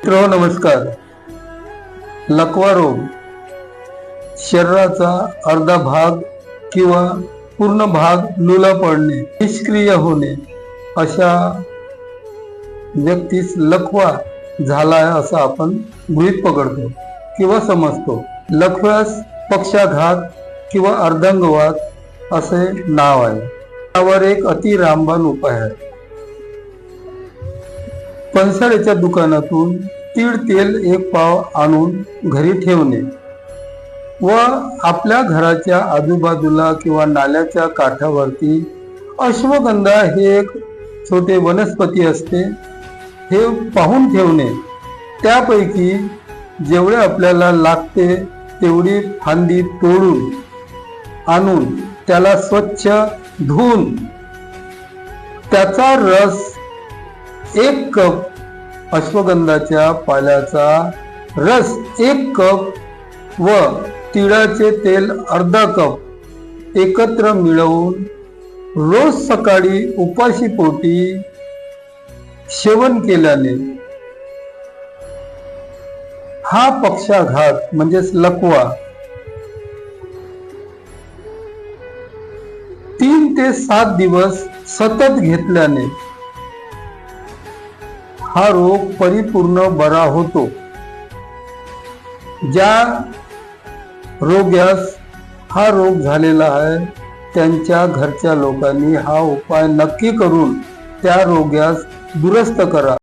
मित्र नमस्कार. लकवा रोग शरीराचा अर्धा भाग किंवा पूर्ण भाग लुला पडणे, निष्क्रिय होणे अशा व्यक्तीस लकवा झालाय असं आपण गृहीत पकडतो किंवा समजतो. लकव्यास पक्षाघात किंवा अर्धांगवात असे नाव आहे. त्यावर एक अति रामबाण उपाय आहे. पणसाळ्याच्या दुकानातून तीळ तेल 1 पाव आणून घरी ठेवणे व आपल्या घराच्या आजूबाजूला किंवा नाल्याच्या काठावरती अश्वगंधा हे एक छोटे वनस्पती असते, हे पाहून ठेवणे. त्यापैकी जेवढे आपल्याला लागते तेवढी फांदी तोडून आणून त्याला स्वच्छ धुवून त्याचा रस 1 कप, अश्वगंधाच्या पाल्याचा रस 1 कप व तिळाचे तेल अर्धा कप एकत्र मिळवून रोज सकाळी उपाशी पोटी सेवन केल्याने हा पक्षाघात म्हणजेच लकवा 3 ते 7 दिवस सतत घेतल्याने हा रोग परिपूर्ण बरा होतो. ज्या रोग्यास हा रोग झालेला आहे त्यांच्या घरच्या लोकांनी हा उपाय नक्की करून त्या रोग्यास दुरुस्त करा.